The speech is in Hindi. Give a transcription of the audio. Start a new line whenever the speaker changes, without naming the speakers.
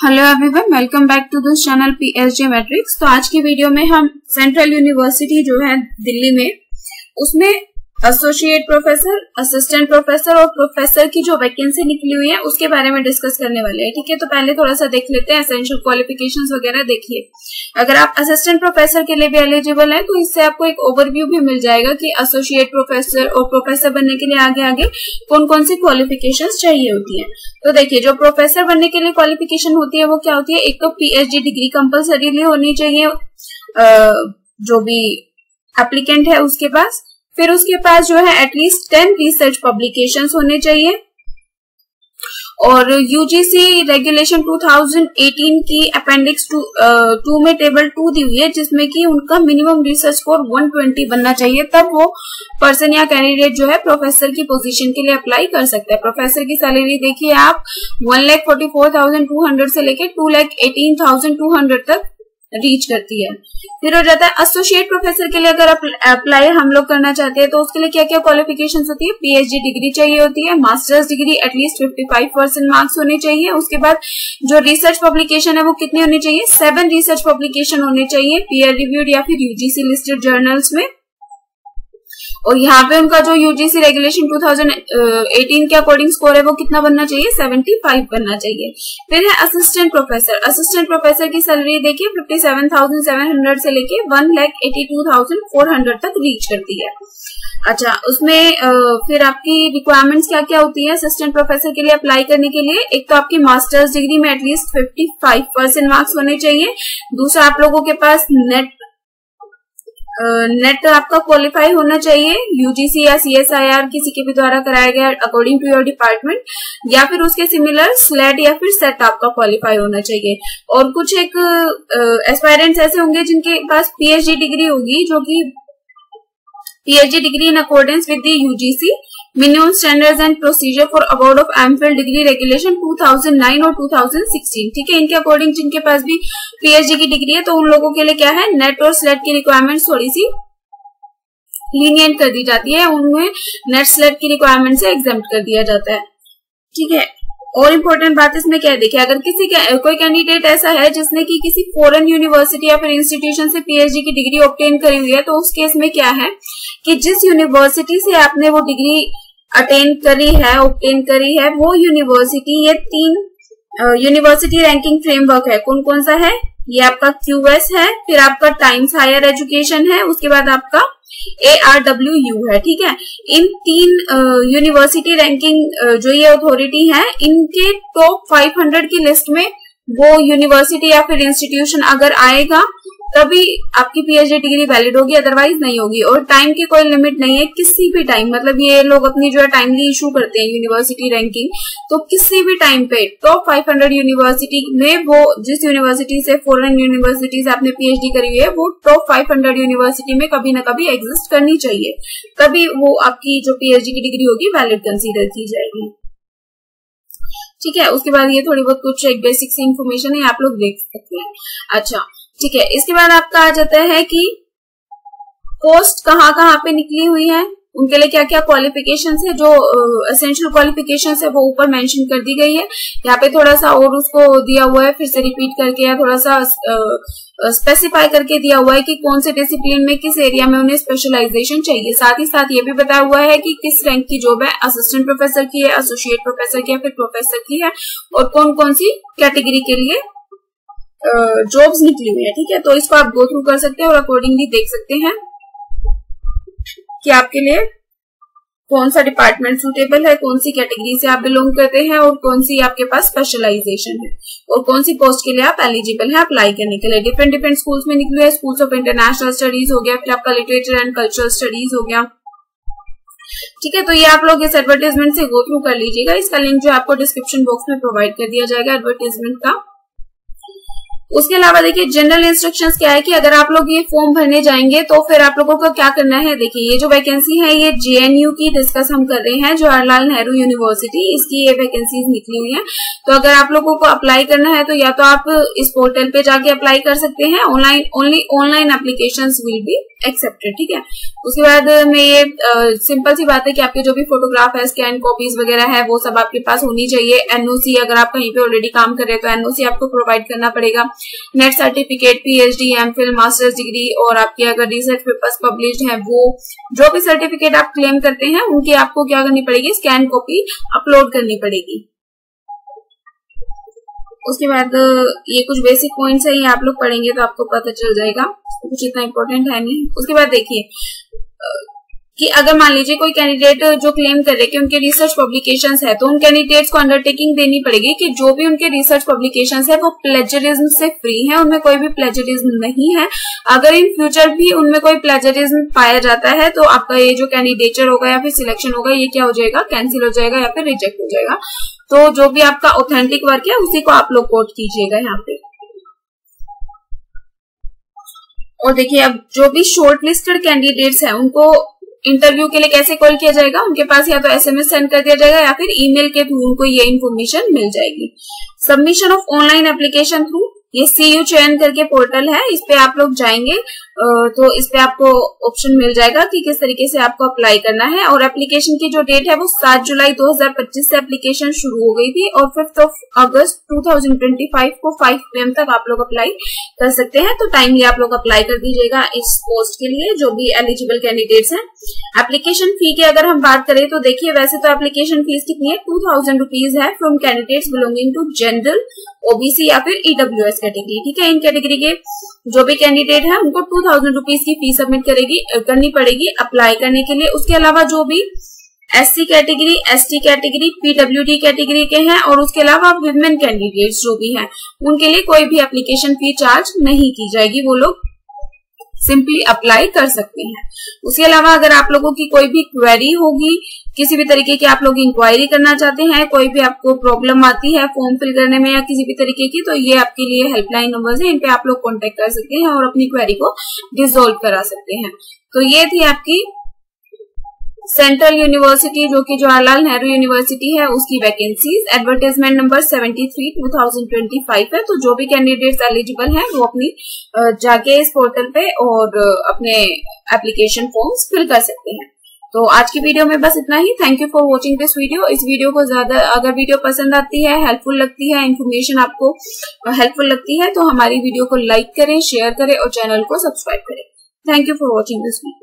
Hello everyone, welcome back to this channel PSJ matrix. तो आज की वीडियो में हम सेंट्रल यूनिवर्सिटी जो है दिल्ली में, उसमें एसोसिएट प्रोफेसर, असिस्टेंट प्रोफेसर और प्रोफेसर की जो वैकेंसी निकली हुई है उसके बारे में डिस्कस करने वाले हैं। ठीक है, तो पहले थोड़ा सा देख लेते हैं एसेंशियल क्वालिफिकेशंस वगैरह। देखिए, अगर आप असिस्टेंट प्रोफेसर के लिए भी एलिजिबल है तो इससे आपको एक ओवरव्यू भी मिल जाएगा कि एसोसिएट प्रोफेसर और प्रोफेसर बनने के लिए आगे आगे कौन कौन सी क्वालिफिकेशंस चाहिए होती है। तो देखिए, जो प्रोफेसर बनने के लिए क्वालिफिकेशन होती है वो क्या होती है। एक तो पीएचडी डिग्री कंपल्सरीली होनी चाहिए जो भी एप्लीकेंट है उसके पास। फिर उसके पास जो है एटलीस्ट 10 रिसर्च पब्लिकेशंस होने चाहिए, और यूजीसी रेगुलेशन 2018 की अपेंडिक्स 2 में टेबल 2 दी हुई है जिसमें कि उनका मिनिमम रिसर्च स्कोर 120 बनना चाहिए, तब वो पर्सन या कैंडिडेट जो है प्रोफेसर की पोजीशन के लिए अप्लाई कर सकता है। प्रोफेसर की सैलरी देखिए आप 1,44,200 से लेके 2,18,200 तक रीच करती है। फिर हो जाता है एसोसिएट प्रोफेसर के लिए अगर अप्लाई हम लोग करना चाहते हैं तो उसके लिए क्या क्या क्वालिफिकेशंस होती है। पीएचडी डिग्री चाहिए होती है, मास्टर्स डिग्री एटलीस्ट 55% मार्क्स होने चाहिए। उसके बाद जो रिसर्च पब्लिकेशन है वो कितनी होनी चाहिए, 7 रिसर्च पब्लिकेशन होने चाहिए पीयर रिव्यूड या फिर यूजीसी लिस्टेड जर्नल्स में। और यहाँ पे उनका जो यूजीसी रेगुलेशन 2018 के अकॉर्डिंग स्कोर है वो कितना बनना चाहिए, 75 बनना चाहिए। फिर है असिस्टेंट प्रोफेसर। असिस्टेंट प्रोफेसर की सैलरी देखिए 57,700 से लेके 1,82,400 तक रीच करती है। अच्छा, उसमें फिर आपकी रिक्वायरमेंट्स क्या क्या होती है असिस्टेंट प्रोफेसर के लिए अप्लाई करने के लिए। एक तो आपकी मास्टर्स डिग्री में एटलीस्ट 55% मार्क्स होने चाहिए। दूसरा, आप लोगों के पास नेट आपका क्वालिफाई होना चाहिए यूजीसी या सीएसआईआर किसी के भी द्वारा कराया गया अकॉर्डिंग टू योर डिपार्टमेंट, या फिर उसके सिमिलर स्लेट या फिर सेट आपका क्वालिफाई होना चाहिए। और कुछ एक एस्पायरेंट्स ऐसे होंगे जिनके पास पीएचडी डिग्री होगी, जो कि PhD degree in accordance with the UGC minimum standards and procedure for award of MPhil degree regulation 2009 और 2016। ठीक है, इनके अकॉर्डिंग जिनके पास भी पीएचडी की डिग्री है तो उन लोगों के लिए क्या है, नेट और स्लेट की रिक्वायरमेंट्स थोड़ी सी लीनियंट कर दी जाती है, उनमें नेट स्लेट की रिक्वायरमेंट से एग्जेम्प्ट कर दिया जाता है। ठीक है, और इम्पोर्टेंट बात इसमें क्या है, देखिए अगर कोई कैंडिडेट ऐसा है जिसने की किसी फॉरेन यूनिवर्सिटी या फिर इंस्टीट्यूशन से पीएचडी की डिग्री ऑब्टेन करी हुई है, तो उस केस में क्या है कि जिस यूनिवर्सिटी से आपने वो डिग्री ऑब्टेन करी है वो यूनिवर्सिटी, ये 3 यूनिवर्सिटी रैंकिंग फ्रेमवर्क है। कौन कौन सा है, ये आपका क्यूएस है, फिर आपका टाइम्स हायर एजुकेशन है, उसके बाद आपका ARWU है। ठीक है, इन 3 यूनिवर्सिटी रैंकिंग जो ये अथॉरिटी है, इनके टॉप 500 की लिस्ट में वो यूनिवर्सिटी या फिर इंस्टीट्यूशन अगर आएगा तभी आपकी पीएचडी डिग्री वैलिड होगी, अदरवाइज नहीं होगी। और टाइम की कोई लिमिट नहीं है, किसी भी टाइम, मतलब ये लोग अपनी जो है टाइमली इशू करते हैं यूनिवर्सिटी रैंकिंग, तो किसी भी टाइम पे टॉप 500 यूनिवर्सिटी में वो जिस यूनिवर्सिटी से, फॉरेन यूनिवर्सिटी से आपने पीएचडी करी हुई है, वो टॉप 500 यूनिवर्सिटी में कभी ना कभी एग्जिस्ट करनी चाहिए, तभी वो आपकी जो पीएचडी की डिग्री होगी वैलिड कंसीडर की जाएगी। ठीक है, उसके बाद ये थोड़ी बहुत कुछ एक बेसिक सी इन्फॉर्मेशन है, आप लोग देख सकते हैं। अच्छा, ठीक है, इसके बाद आपका आ जाता है कि पोस्ट कहाँ पे निकली हुई है, उनके लिए क्या क्या क्वालिफिकेशंस है। जो एसेंशियल क्वालिफिकेशंस है वो ऊपर मेंशन कर दी गई है, यहाँ पे थोड़ा सा और उसको दिया हुआ है, फिर से रिपीट करके या थोड़ा सा स्पेसिफाई करके दिया हुआ है कि कौन से डिसिप्लिन में किस एरिया में उन्हें स्पेशलाइजेशन चाहिए। साथ ही साथ ये भी बताया हुआ है कि किस रैंक की जॉब है, असिस्टेंट प्रोफेसर की है, एसोसिएट प्रोफेसर की है, फिर प्रोफेसर की है, और कौन कौन सी कैटेगरी के लिए जॉब्स निकली हुई है। ठीक है, तो इसको आप गो थ्रू कर सकते हैं और अकॉर्डिंगली देख सकते हैं कि आपके लिए कौन सा डिपार्टमेंट सूटेबल है, कौन सी कैटेगरी से आप बिलोंग करते हैं, और कौन सी आपके पास स्पेशलाइजेशन है, और कौन सी पोस्ट के लिए आप एलिजिबल हैं अप्लाई करने के लिए। डिफरेंट स्कूल्स में निकले हैं, स्कूल्स ऑफ इंटरनेशनल स्टडीज हो गया, फिर आपका लिटरेचर एंड कल्चरल स्टडीज हो गया। ठीक है, तो ये आप लोग इस एडवर्टाइजमेंट से गो थ्रू कर लीजिएगा। इसका लिंक जो आपको डिस्क्रिप्शन बॉक्स में प्रोवाइड कर दिया जाएगा एडवर्टाइजमेंट का। उसके अलावा देखिए जनरल इंस्ट्रक्शंस क्या है कि अगर आप लोग ये फॉर्म भरने जाएंगे तो फिर आप लोगों को क्या करना है। देखिए, ये जो वैकेंसी है ये जेएनयू की डिस्कस हम कर रहे हैं, जवाहरलाल नेहरू यूनिवर्सिटी, इसकी ये वैकेंसीज निकली हुई है। तो अगर आप लोगों को अप्लाई करना है तो या तो आप इस पोर्टल पे जाके अप्लाई कर सकते हैं, online applications will be accepted. ठीक है, उसके बाद में ये सिंपल सी बात है कि आपके जो भी फोटोग्राफ है, स्कैन कॉपीज वगैरह है, वो सब आपके पास होनी चाहिए। एनओसी, अगर आप कहीं पे ऑलरेडी काम कर रहे हैं तो एनओसी आपको प्रोवाइड करना पड़ेगा। Net certificate, PhD, MPhil, masters degree, और आपके अगर रिसर्च पेपर्स पब्लिश्ड है, वो जो भी सर्टिफिकेट आप क्लेम करते हैं उनकी आपको क्या करनी पड़ेगी, स्कैन कॉपी अपलोड करनी पड़ेगी। उसके बाद ये कुछ बेसिक पॉइंट्स है, ये आप लोग पढ़ेंगे तो आपको पता चल जाएगा, कुछ इतना इम्पोर्टेंट है नहीं। उसके बाद देखिए कि अगर मान लीजिए कोई कैंडिडेट जो क्लेम कर रहे कि उनके रिसर्च पब्लिकेशंस है, तो उन कैंडिडेट्स को अंडरटेकिंग देनी पड़ेगी कि जो भी उनके रिसर्च पब्लिकेशंस है वो प्लेजरिज्म से फ्री है, उनमें कोई भी प्लेजरिज्म नहीं है। अगर इन फ्यूचर भी उनमें कोई प्लेजरिज्म पाया जाता है तो आपका ये जो कैंडिडेचर होगा या फिर सिलेक्शन होगा, ये क्या हो जाएगा, कैंसिल हो जाएगा या फिर रिजेक्ट हो जाएगा। तो जो भी आपका ऑथेंटिक वर्क है उसी को आप लोग कोट कीजिएगा यहाँ पे। और देखिए अब जो भी शॉर्टलिस्टेड कैंडिडेट्स हैं उनको इंटरव्यू के लिए कैसे कॉल किया जाएगा, उनके पास या तो एसएमएस सेंड कर दिया जाएगा या फिर ईमेल के थ्रू उनको ये इन्फॉर्मेशन मिल जाएगी। Submission of online application through, ये CU चयन करके पोर्टल है, इस पे आप लोग जाएंगे तो इस पे आपको ऑप्शन मिल जाएगा कि किस तरीके से आपको अप्लाई करना है। और एप्लीकेशन की जो डेट है वो 7 जुलाई 2025 से एप्लीकेशन शुरू हो गई थी और 5 अगस्त 2025 को 5 PM तक आप लोग अप्लाई कर सकते हैं। तो टाइमली आप लोग अप्लाई कर दीजिएगा इस पोस्ट के लिए, जो भी एलिजिबल कैंडिडेट्स हैं। एप्लीकेशन फी की अगर हम बात करें तो देखिए वैसे तो एप्लीकेशन फीस कितनी है, 2000 रुपीज है from candidates belonging to general, OBC या फिर EWS कैटेगरी। ठीक है, इन कैटेगरी के जो भी कैंडिडेट है उनको 2000 रुपीज की फीस सबमिट करनी पड़ेगी अप्लाई करने के लिए। उसके अलावा जो भी SC category, ST category, PWD category के हैं और उसके अलावा विमेन कैंडिडेट्स जो भी हैं उनके लिए कोई भी एप्लीकेशन फी चार्ज नहीं की जाएगी, वो लोग सिंपली अप्लाई कर सकते हैं। उसके अलावा अगर आप लोगों की कोई भी क्वेरी होगी, किसी भी तरीके की आप लोग इंक्वायरी करना चाहते हैं, कोई भी आपको प्रॉब्लम आती है फॉर्म फिल करने में या किसी भी तरीके की, तो ये आपके लिए हेल्पलाइन नंबर्स हैं, इन पे आप लोग कांटेक्ट कर सकते हैं और अपनी क्वेरी को रिजोल्व करा सकते हैं। तो ये थी आपकी सेंट्रल यूनिवर्सिटी जो कि जवाहरलाल नेहरू यूनिवर्सिटी है उसकी वैकेंसीज। एडवर्टाइजमेंट नंबर 73 2025 है। तो जो भी कैंडिडेट्स एलिजिबल हैं वो अपनी जाके इस पोर्टल पे और अपने एप्लीकेशन फॉर्म्स फिल कर सकते हैं। तो आज की वीडियो में बस इतना ही। Thank you for watching this video. इस वीडियो को ज्यादा अगर वीडियो पसंद आती है, हेल्पफुल लगती है, इन्फॉर्मेशन आपको हेल्पफुल लगती है तो हमारी वीडियो को लाइक करें, शेयर करें और चैनल को सब्सक्राइब करें। Thank you for watching this video.